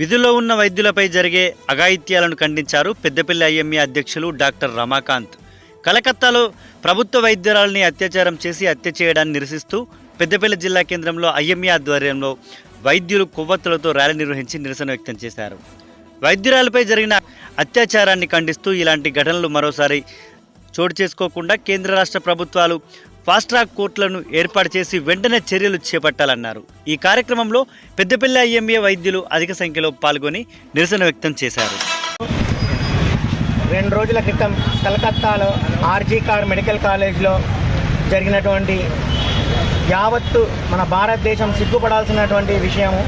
విధుల్లో ఉన్న వైద్యులపై జరిగే అఘాయిత్యాలను ఖండించారు పెద్దపల్లి ఐఎంఏ అధ్యక్షులు డాక్టర్ రమాకాంత్. కలకత్తాలో ప్రభుత్వ వైద్యురాలని అత్యాచారం చేసి హత్య చేయడాన్ని నిరసిస్తూ పెద్దపల్లి జిల్లా కేంద్రంలో ఐఎంఏ ఆధ్వర్యంలో వైద్యులు కొవ్వొత్తులతో ర్యాలీ నిర్వహించి నిరసన వ్యక్తం చేశారు. వైద్యురాలపై జరిగిన అత్యాచారాన్ని ఖండిస్తూ ఇలాంటి ఘటనలు మరోసారి చోటు చేసుకోకుండా కేంద్ర రాష్ట్ర ప్రభుత్వాలు ఫాస్ట్ ట్రాక్ కోర్టులను ఏర్పాటు చేసి వెంటనే చర్యలు చేపట్టాలన్నారు. ఈ కార్యక్రమంలో పెద్దపల్లి ఐఎంఏ వైద్యులు అధిక సంఖ్యలో పాల్గొని నిరసన వ్యక్తం చేశారు. 2 రోజుల క్రితం కలకత్తాలో ఆర్జీ కార్ మెడికల్ కాలేజ్లో జరిగినటువంటి యావత్తు మన భారతదేశం సిగ్గుపడాల్సినటువంటి విషయము.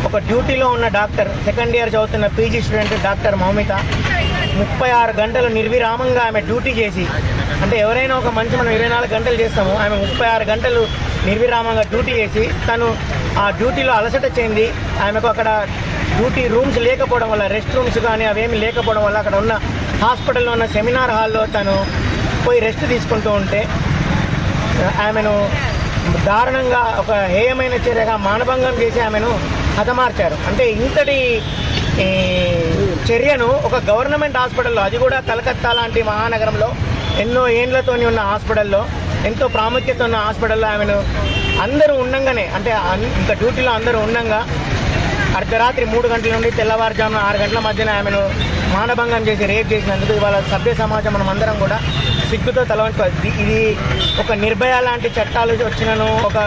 ఒక డ్యూటీలో ఉన్న డాక్టర్, సెకండ్ ఇయర్ చదువుతున్న పీజీ స్టూడెంట్ డాక్టర్ మౌమిత 36 గంటలు నిర్విరామంగా ఆమె డ్యూటీ చేసి, అంటే ఎవరైనా ఒక మనిషి మనం 24 గంటలు చేస్తాము, ఆమె 36 గంటలు నిర్విరామంగా డ్యూటీ చేసి తను ఆ డ్యూటీలో అలసట చెంది ఆమెకు అక్కడ డ్యూటీ రూమ్స్ లేకపోవడం వల్ల, రెస్ట్ రూమ్స్ కానీ అవేమి లేకపోవడం వల్ల అక్కడ ఉన్న హాస్పిటల్లో ఉన్న సెమినార్ హాల్లో తను పోయి రెస్ట్ తీసుకుంటూ ఉంటే ఆమెను దారుణంగా ఒక హేయమైన చర్యగా మానభంగం చేసి ఆమెను హతమార్చారు. అంటే ఇంతటి చర్యను ఒక గవర్నమెంట్ హాస్పిటల్లో, అది కూడా కలకత్తా లాంటి మహానగరంలో ఎన్నో ఏండ్లతోని ఉన్న హాస్పిటల్లో, ఎంతో ప్రాముఖ్యత ఉన్న హాస్పిటల్లో ఆమెను అందరూ ఉండంగానే, అంటే ఇంకా డ్యూటీలో అందరూ ఉండంగా అర్ధరాత్రి 3 గంటల నుండి తెల్లవారుజామున 6 గంటల మధ్యన ఆమెను మానభంగం చేసి రేప్ చేసినందుకు ఇవాళ సభ్య సమాజం మనం అందరం కూడా సిగ్గుతో తలవంచుకోవాలి. ఇది ఒక నిర్భయ లాంటి చట్టాలు వచ్చినను, ఒక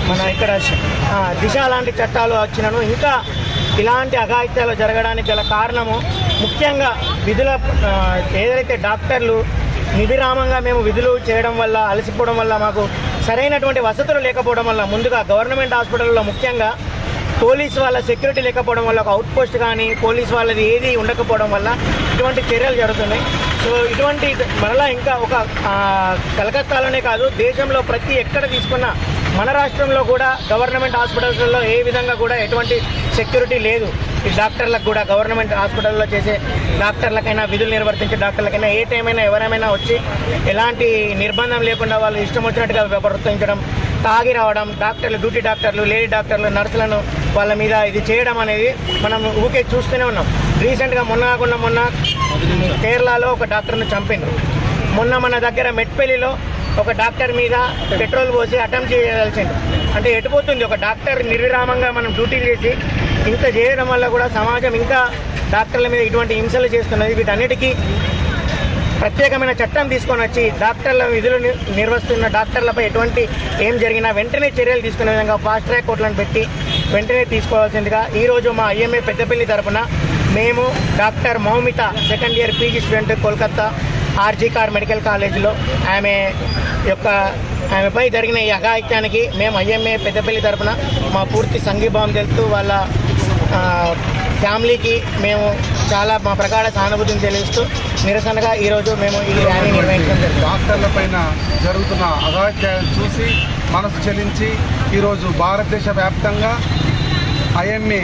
మన ఇక్కడ దిశ లాంటి చట్టాలు వచ్చినను, ఇంకా ఇలాంటి అఘాయిత్యాలు జరగడానికి గల కారణము ముఖ్యంగా విధుల ఏదైతే డాక్టర్లు నిర్విరామంగా మేము విధులు చేయడం వల్ల, అలసిపోవడం వల్ల, మాకు సరైనటువంటి వసతులు లేకపోవడం వల్ల, ముందుగా గవర్నమెంట్ హాస్పిటల్లో ముఖ్యంగా పోలీస్ వాళ్ళ సెక్యూరిటీ లేకపోవడం వల్ల, ఒక అవుట్ పోస్ట్ కానీ పోలీస్ వాళ్ళది ఏది ఉండకపోవడం వల్ల ఇటువంటి చర్యలు జరుగుతున్నాయి. సో ఇటువంటి మరలా ఇంకా ఒక కలకత్తాలోనే కాదు, దేశంలో ప్రతి ఎక్కడ తీసుకున్నా, మన రాష్ట్రంలో కూడా గవర్నమెంట్ హాస్పిటల్స్లో ఏ విధంగా కూడా ఎటువంటి సెక్యూరిటీ లేదు. ఈ డాక్టర్లకు కూడా, గవర్నమెంట్ హాస్పిటల్లో చేసే డాక్టర్లకైనా, విధులు నిర్వర్తించే డాక్టర్లకైనా ఏ టైమైనా ఎవరైనా వచ్చి ఎలాంటి నిర్బంధం లేకుండా వాళ్ళు ఇష్టం వచ్చినట్టుగా ప్రవర్తించడం, తాగి రావడం, డాక్టర్లు, డ్యూటీ డాక్టర్లు, లేడీ డాక్టర్లు, నర్సులను వాళ్ళ మీద ఇది చేయడం అనేది మనం ఊకే చూస్తూనే ఉన్నాం. రీసెంట్గా మొన్న కేరళలో ఒక డాక్టర్ను చంపిండ్రు. మొన్న మన దగ్గర మెట్పల్లిలో ఒక డాక్టర్ మీద పెట్రోల్ పోసి అటెంప్ట్ చేయాల్సింది. అంటే ఎటుపోతుంది ఒక డాక్టర్ నిర్విరామంగా మనం డ్యూటీలు చేసి ఇంత చేయడం వల్ల కూడా సమాజం ఇంకా డాక్టర్ల మీద ఇటువంటి హింసలు చేస్తున్నది. వీటన్నిటికీ ప్రత్యేకమైన చట్టం తీసుకొని వచ్చి డాక్టర్ల విధులు నిర్వహిస్తున్న డాక్టర్లపై ఎటువంటి ఏం జరిగినా వెంటనే చర్యలు తీసుకునే విధంగా ఫాస్ట్ ట్రాక్ కోర్టులను పెట్టి వెంటనే తీసుకోవాల్సిందిగా ఈరోజు మా ఐఎంఏ పెద్దపల్లి తరఫున మేము doctor Moumita, second year PG student, Kolkata RG Kar medical కాలేజీలో ఆమెపై జరిగిన ఈ అఘాయిత్యానికి మేము ఐఎంఏ పెద్దపల్లి తరఫున మా పూర్తి సంఘీభావం తెలుపుతూ వాళ్ళ ఫ్యామిలీకి మేము చాలా మా ప్రగాఢ సానుభూతిని తెలియజేస్తూ నిరసనగా ఈరోజు మేము ఈ ర్యాలీ నిర్వహించడం జరిగింది. డాక్టర్ల పైన జరుగుతున్న అఘాయిత్యాలను చూసి మనసు చెలించి ఈరోజు భారతదేశ వ్యాప్తంగా ఐఎంఏ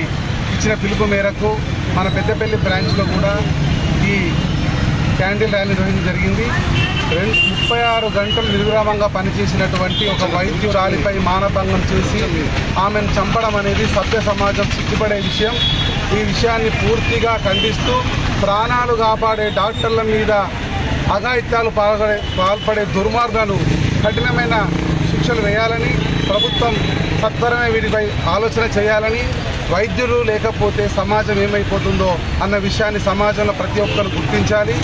ఇచ్చిన పిలుపు మేరకు మన పెద్దపల్లి బ్రాంచ్లో కూడా ఈ క్యాండిల్ ర్యాలీ నిర్వహించడం జరిగింది. 36 గంటలు నిర్విరామంగా పనిచేసినటువంటి ఒక వైద్యురాలిపై మానభంగం చేసి ఆమెను చంపడం అనేది సభ్య సమాజం సిగ్గుపడే విషయం. ఈ విషయాన్ని పూర్తిగా ఖండిస్తూ ప్రాణాలు కాపాడే డాక్టర్ల మీద అఘాయిత్యాలు పాల్పడే దుర్మార్గాలు కఠినమైన శిక్షలు వేయాలని, ప్రభుత్వం సత్వరమే వీటిపై ఆలోచన చేయాలని, వైద్యులు లేకపోతే సమాజం ఏమైపోతుందో అన్న విషయాన్ని సమాజంలో ప్రతి ఒక్కరు గుర్తించాలి.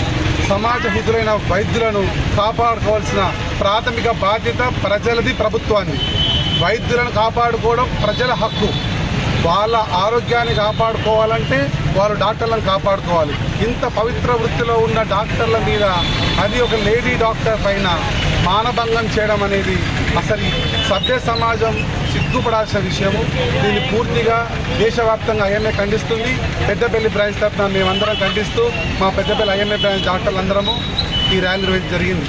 సమాజ హితులైన వైద్యులను కాపాడుకోవాల్సిన ప్రాథమిక బాధ్యత ప్రజలది, ప్రభుత్వాన్ని. వైద్యులను కాపాడుకోవడం ప్రజల హక్కు. వాళ్ళ ఆరోగ్యాన్ని కాపాడుకోవాలంటే వాళ్ళు డాక్టర్లను కాపాడుకోవాలి. ఇంత పవిత్ర వృత్తిలో ఉన్న డాక్టర్ల మీద, అది ఒక లేడీ డాక్టర్ పైన మానభంగం చేయడం అనేది అసలు సభ్య సమాజం సిగ్గుపడాల్సిన విషయము. దీన్ని పూర్తిగా దేశవ్యాప్తంగా ఐఎంఏ ఖండిస్తుంది. పెద్దపల్లి బ్రాంచ్ తరఫున మేమందరం ఖండిస్తూ మా పెద్దపల్లి ఐఎంఏ బ్రాంచ్ డాక్టర్లందరము ఈ ర్యాలీ నిర్వహించడం జరిగింది.